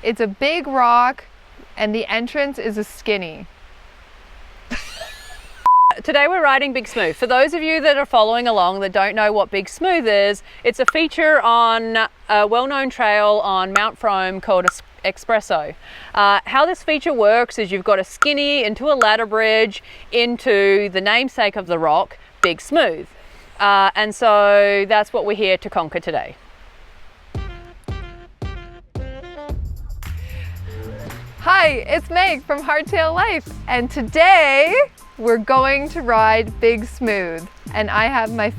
It's a big rock and the entrance is a skinny. Today we're riding Big Smooth. For those of you that are following along that don't know what Big Smooth is, it's a feature on a well-known trail on Mount Frome called Expresso. How this feature works is you've got a skinny into a ladder bridge into the namesake of the rock, Big Smooth. And so that's what we're here to conquer today. Hi, it's Meg from Hardtail Life, and today we're going to ride Big Smooth. And I have my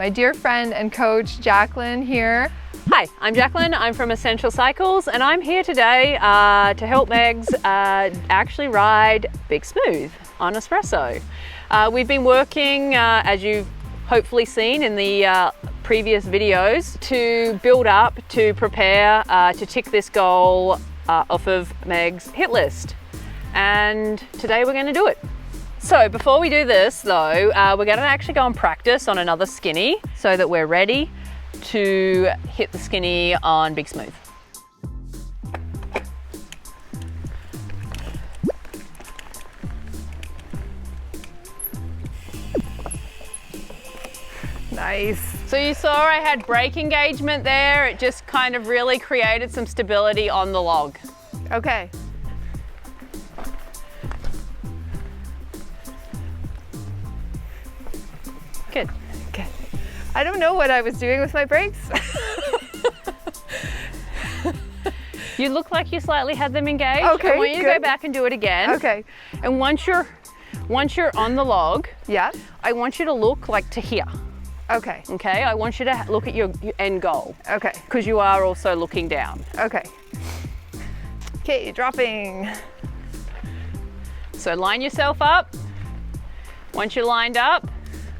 dear friend and coach, Jacqueline here. Hi, I'm Jacqueline. I'm from Essential Cycles, and I'm here today to help Megs actually ride Big Smooth on Expresso. We've been working, as you've hopefully seen in the previous videos, to build up, to prepare to tick this goal off of Meg's hit list. And today we're going to do it. So before we do this though, we're going to actually go and practice on another skinny so that we're ready to hit the skinny on Big Smooth. Nice. So you saw I had brake engagement there. It just kind of really created some stability on the log. Okay. Good. Okay. I don't know what I was doing with my brakes. You look like you slightly had them engaged. Okay, I want you to good. go back and do it again. Okay. And once you're on the log, Yeah. I want you to look like to here. Okay. Okay, I want you to look at your end goal. Okay. Because you are also looking down. Okay. Okay, dropping. So line yourself up. Once you're lined up,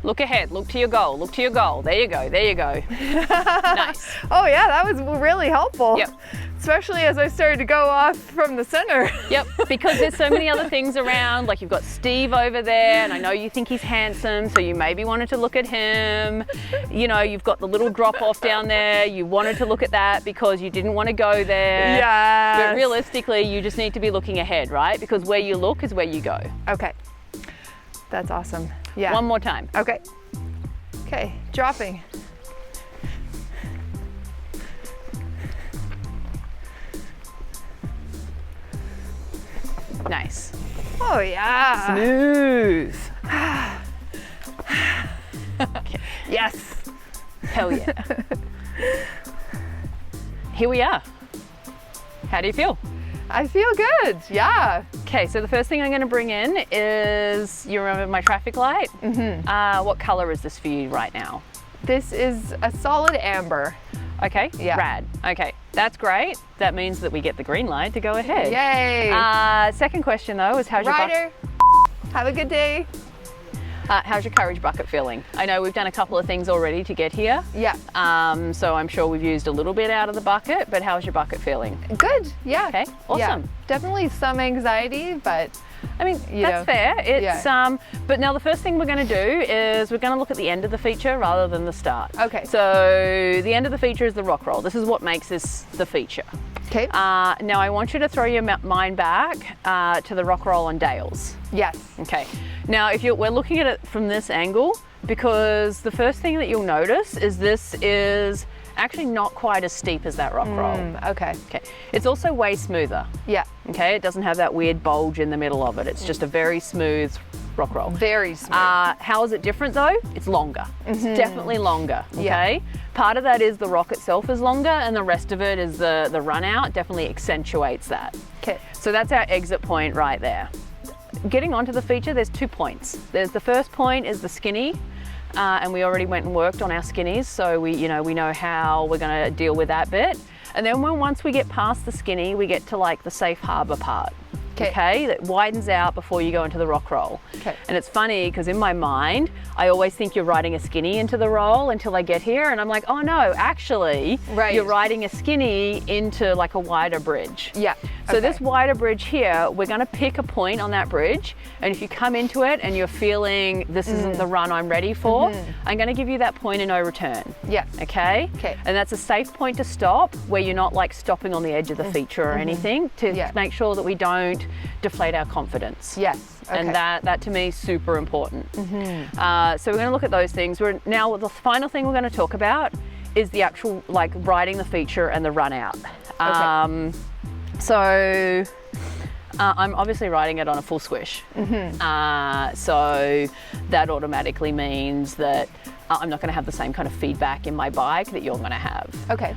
look ahead, look to your goal, look to your goal. There you go, there you go. Nice. Oh yeah, that was really helpful. Yep. Especially as I started to go off from the center. Yep, because there's so many other things around, like you've got Steve over there, and I know you think he's handsome, so you maybe wanted to look at him. You know, you've got the little drop off down there, you wanted to look at that because you didn't want to go there. Yeah. But realistically, you just need to be looking ahead, right? Because where you look is where you go. Okay. That's awesome. Yeah. One more time. Okay. Okay, dropping. Nice. Oh yeah. Smooth. Okay. Yes. Hell yeah. Here we are. How do you feel? I feel good. Yeah. Okay, so the first thing I'm going to bring in is, you remember my traffic light? Mm-hmm. What color is this for you right now? This is a solid amber. Okay, Yeah. rad. Okay, that's great. That means that we get the green light to go ahead. Yay. Second question though is how's Rider, have a good day. how's your courage bucket feeling? I know we've done a couple of things already to get here. Yeah. So I'm sure we've used a little bit out of the bucket, but how's your bucket feeling? Good. Yeah. Okay, awesome. Yeah. Definitely some anxiety, but I mean, that's fair. It's but now the first thing we're going to do is we're going to look at the end of the feature rather than the start. Okay. So the end of the feature is the rock roll. This is what makes this the feature. Okay. Now I want you to throw your mind back to the rock roll on Dales. Yes. Okay. Now we're looking at it from this angle because the first thing that you'll notice is this is actually not quite as steep as that rock roll. Okay. Okay. It's also way smoother. Yeah. Okay, it doesn't have that weird bulge in the middle of it. It's just a very smooth rock roll. Very smooth. How is it different though? It's longer. It's definitely longer, okay? Part of that is the rock itself is longer and the rest of it is the run out definitely accentuates that. Okay. So that's our exit point right there. Getting onto the feature, there's 2 points. There's the first point is the skinny, and we already went and worked on our skinnies, so we know how we're gonna deal with that bit. And then once we get past the skinny, we get to like the safe harbor part. Okay, that widens out before you go into the rock roll. Okay. And it's funny because in my mind, I always think you're riding a skinny into the roll until I get here, and I'm like, oh no, actually, you're riding a skinny into like a wider bridge. Yeah. So this wider bridge here, we're going to pick a point on that bridge, and if you come into it and you're feeling this isn't the run I'm ready for, I'm going to give you that point of no return. Yeah. Okay? Okay. And that's a safe point to stop, where you're not like stopping on the edge of the feature or anything, to make sure that we don't deflate our confidence. Yes. Okay. And that to me is super important. So we're going to look at those things. Now the final thing we're going to talk about is the actual like riding the feature and the run out. Okay. So I'm obviously riding it on a full squish. So that automatically means that I'm not going to have the same kind of feedback in my bike that you're going to have. Okay.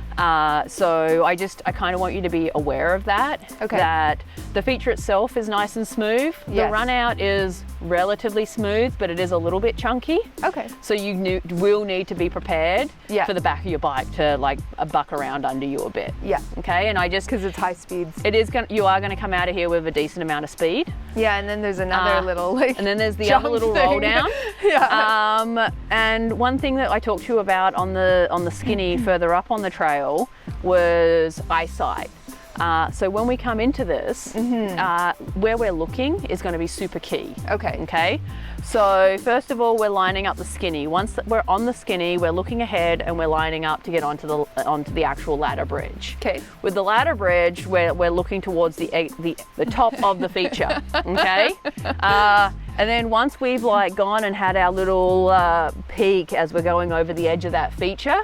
So I kind of want you to be aware of that. Okay. That the feature itself is nice and smooth. The run out is relatively smooth, but it is a little bit chunky. Okay. So you will need to be prepared for the back of your bike to like buck around under you a bit. Yeah. Okay. And because it's high speeds. You are going to come out of here with a decent amount of speed. Yeah, and then there's another little like. And then there's the other little roll down. And one thing that I talked to you about on the skinny further up on the trail was eyesight. So when we come into this, where we're looking is going to be super key. Okay. Okay. So first of all, we're lining up the skinny. Once we're on the skinny, we're looking ahead and we're lining up to get onto the actual ladder bridge. Okay. With the ladder bridge, we're looking towards the top of the feature. Okay. And then once we've like gone and had our little peek as we're going over the edge of that feature,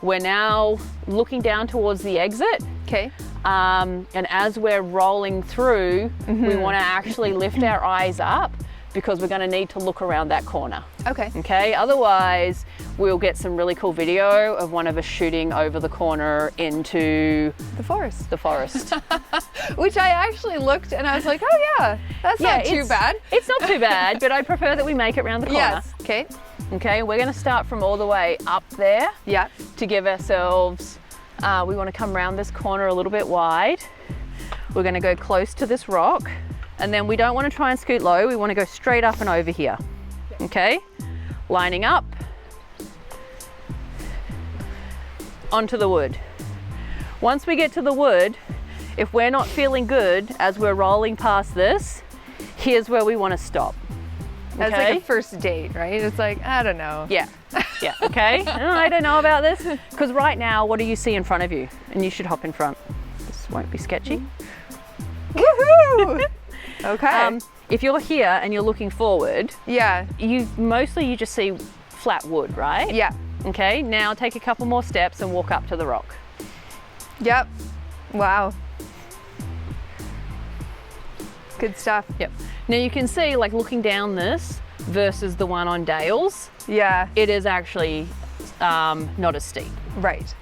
we're now looking down towards the exit. Okay. And as we're rolling through, we want to actually lift our eyes up, because we're going to need to look around that corner. Okay. Okay. Otherwise, we'll get some really cool video of one of us shooting over the corner into the forest. Which I actually looked and I was like, oh yeah, that's not too bad. It's not too bad, but I prefer that we make it around the corner. Yes. Okay. Okay. We're going to start from all the way up there. Yeah. To give ourselves, we want to come around this corner a little bit wide. We're going to go close to this rock. And then we don't want to try and scoot low, we want to go straight up and over here. Okay? Lining up. Onto the wood. Once we get to the wood, if we're not feeling good as we're rolling past this, here's where we want to stop. That's like a first date, right? It's like, I don't know. Yeah. Yeah, okay. I don't know about this. Because right now, what do you see in front of you? And you should hop in front. This won't be sketchy. Woohoo! Okay. If you're here and you're looking forward, you just see flat wood, right? Yeah. Okay, now take a couple more steps and walk up to the rock. Yep. Wow. Good stuff. Yep. Now you can see, like looking down this versus the one on Dale's, it is actually not as steep. Right.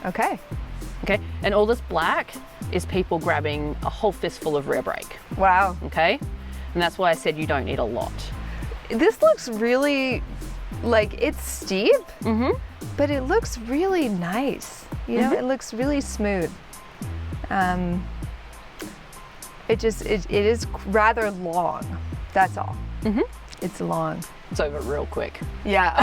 Okay. Okay, and all this black is people grabbing a whole fistful of rear brake. Wow. Okay, and that's why I said you don't need a lot. This looks really, like, it's steep, but it looks really nice. You know, it looks really smooth. It is rather long, that's all. It's long. It's over real quick. Yeah,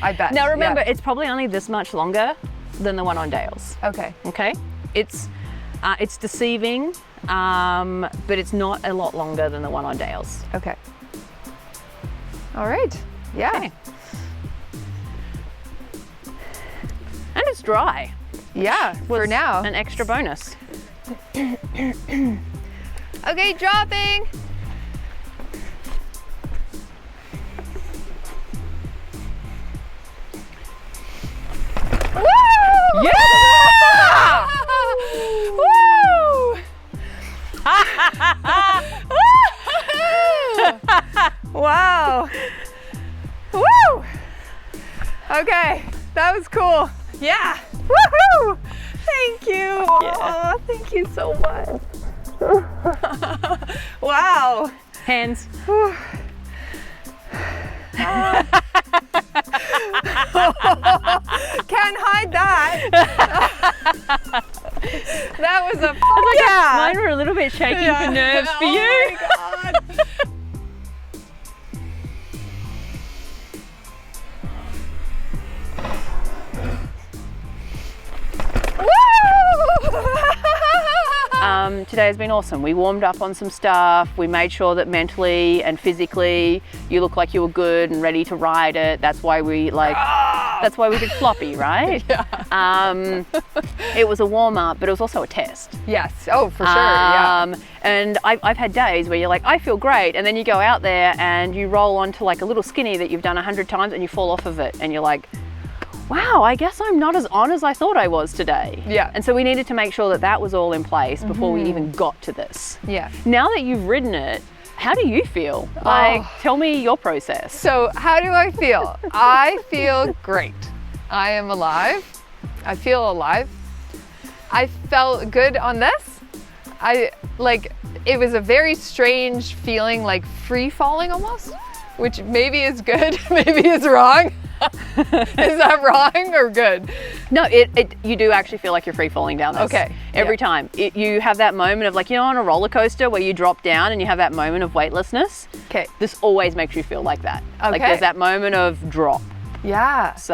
I bet. Now remember, it's probably only this much longer than the one on Dale's. Okay. Okay, it's deceiving, but it's not a lot longer than the one on Dale's. Okay. All right. Yeah. Okay. And it's dry. Yeah, for now. An extra bonus. Okay, dropping. Woo! Yeah! Woo! Wow. Woo! Okay, that was cool. Yeah. Woohoo! Thank you. Yeah. Oh, thank you so much. Wow. Hands. Can't hide that. That was a Mine were a little bit shaking for nerves for you. Oh my God. Today has been awesome. We warmed up on some stuff. We made sure that mentally and physically you look like you were good and ready to ride it. That's why we that's why we did floppy, right? Yeah. It was a warm up, but it was also a test. Yes. Oh, for sure. Yeah. And I've had days where you're like, I feel great, and then you go out there and you roll onto like a little skinny that you've done 100 times and you fall off of it, and you're like, wow, I guess I'm not as on as I thought I was today. Yeah. And so we needed to make sure that that was all in place before we even got to this. Yeah. Now that you've ridden it, how do you feel? Like, tell me your process. So how do I feel? I feel great. I am alive. I feel alive. I felt good on this. It was a very strange feeling, like free falling almost, which maybe is good, maybe is wrong. Is that wrong or good? No, you do actually feel like you're free falling down this. Okay. Every time. You have that moment of like, on a roller coaster where you drop down and you have that moment of weightlessness. Okay. This always makes you feel like that. Okay. Like there's that moment of drop. Yeah. So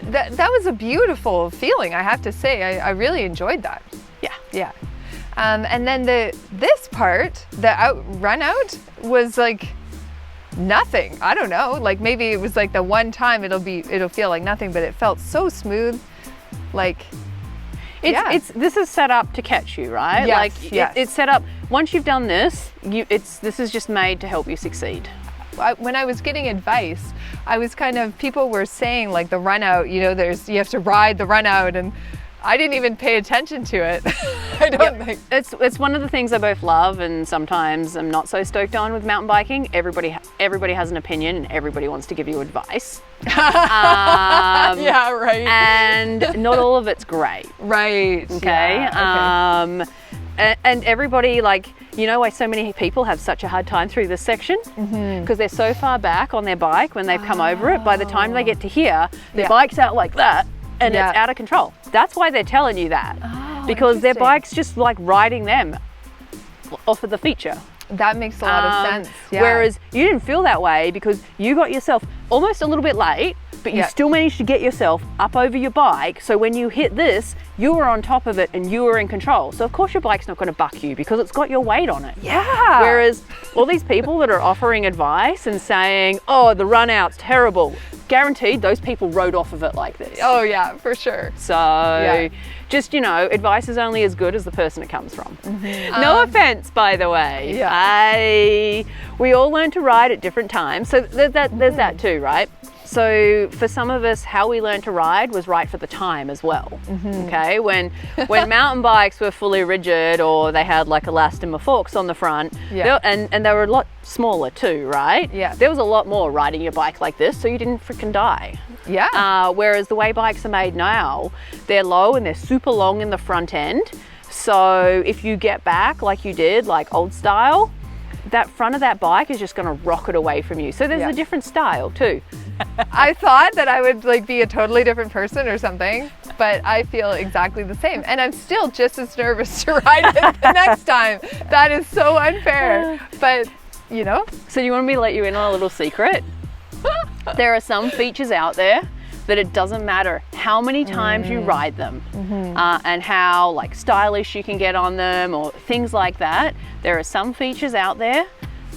that was a beautiful feeling, I have to say. I really enjoyed that. yeah. Yeah. And then this part, the run out, was like nothing. I don't know. Like maybe it was like the one time it'll feel like nothing, but it felt so smooth. Like this is set up to catch you, right? Yes, Like yes. it's set up. Once you've done this, this is just made to help you succeed. when I was getting advice, I was people were saying like the run out, you have to ride the run out, and I didn't even pay attention to it. I don't think. It's one of the things I both love and sometimes I'm not so stoked on with mountain biking. Everybody has an opinion and everybody wants to give you advice. Yeah, right. And not all of it's great. Right. Okay. Yeah, okay. And everybody, why so many people have such a hard time through this section? Because they're so far back on their bike when they've come over it. By the time they get to here, their bike's out like that. And it's out of control. That's why they're telling you that. Because their bike's just like riding them off of the feature. That makes a lot of sense. Yeah. Whereas you didn't feel that way because you got yourself almost a little bit late, but you still managed to get yourself up over your bike. So when you hit this, you were on top of it and you were in control. So of course your bike's not going to buck you because it's got your weight on it. Yeah. Whereas all these people that are offering advice and saying, oh, the run out's terrible, guaranteed those people rode off of it like this. Oh yeah, for sure. So just, advice is only as good as the person it comes from. No offense, by the way. Yeah. We all learn to ride at different times. So there's that too, right? So for some of us, how we learned to ride was right for the time as well. Okay, when mountain bikes were fully rigid or they had like elastomer forks on the front, and they were a lot smaller too, right? Yeah. There was a lot more riding your bike like this, so you didn't freaking die. Yeah. Whereas the way bikes are made now, they're low and they're super long in the front end. So if you get back like you did, like old style, that front of that bike is just going to rock it away from you. So there's a different style too. I thought that I would be a totally different person or something, but I feel exactly the same. And I'm still just as nervous to ride it the next time. That is so unfair. But, So you want me to let you in on a little secret? There are some features out there that it doesn't matter how many times you ride them and how stylish you can get on them or things like that. There are some features out there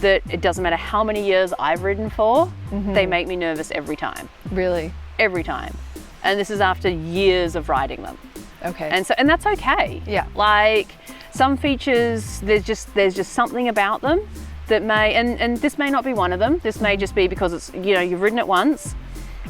that it doesn't matter how many years I've ridden for, they make me nervous every time. Really? Every time. And this is after years of riding them. Okay. And that's okay. Yeah. Some features, there's just something about them that may, and this may not be one of them. This may just be because it's, you've ridden it once,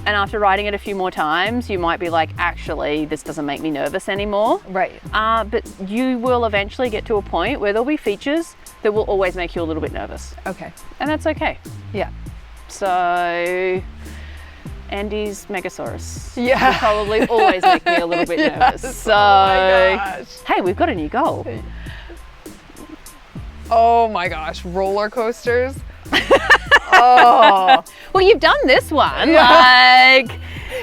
and after riding it a few more times, you might be like, actually, this doesn't make me nervous anymore. Right. But you will eventually get to a point where there'll be features that will always make you a little bit nervous. Okay. And that's okay. Yeah. So Andy's Megasaurus will Yeah. probably always make me a little bit nervous. Yes. So, Oh my gosh. hey, we've got a new goal. Oh my gosh, roller coasters. Oh. Well, you've done this one, Yeah.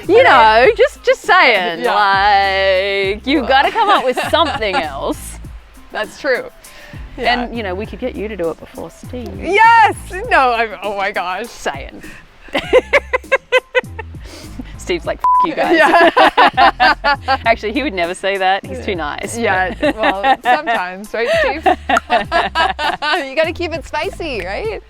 just saying, Yeah. you've got to come up with something else. That's true. Yeah. And, we could get you to do it before Steve. Yes. No, oh my gosh. Saying. Steve's like, F you guys. Yeah. Actually, he would never say that. He's too nice. Yeah, well, sometimes, right, Steve? You gotta keep it spicy, right?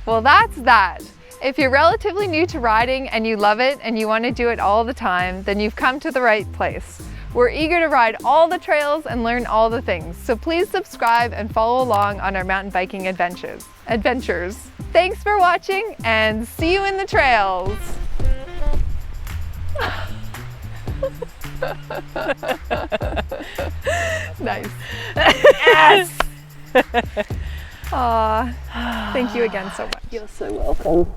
Well, that's that. If you're relatively new to riding and you love it and you want to do it all the time, then you've come to the right place. We're eager to ride all the trails and learn all the things, so please subscribe and follow along on our mountain biking adventures. Thanks for watching and see you in the trails. Nice. Yes! Aw, thank you again so much. You're so welcome.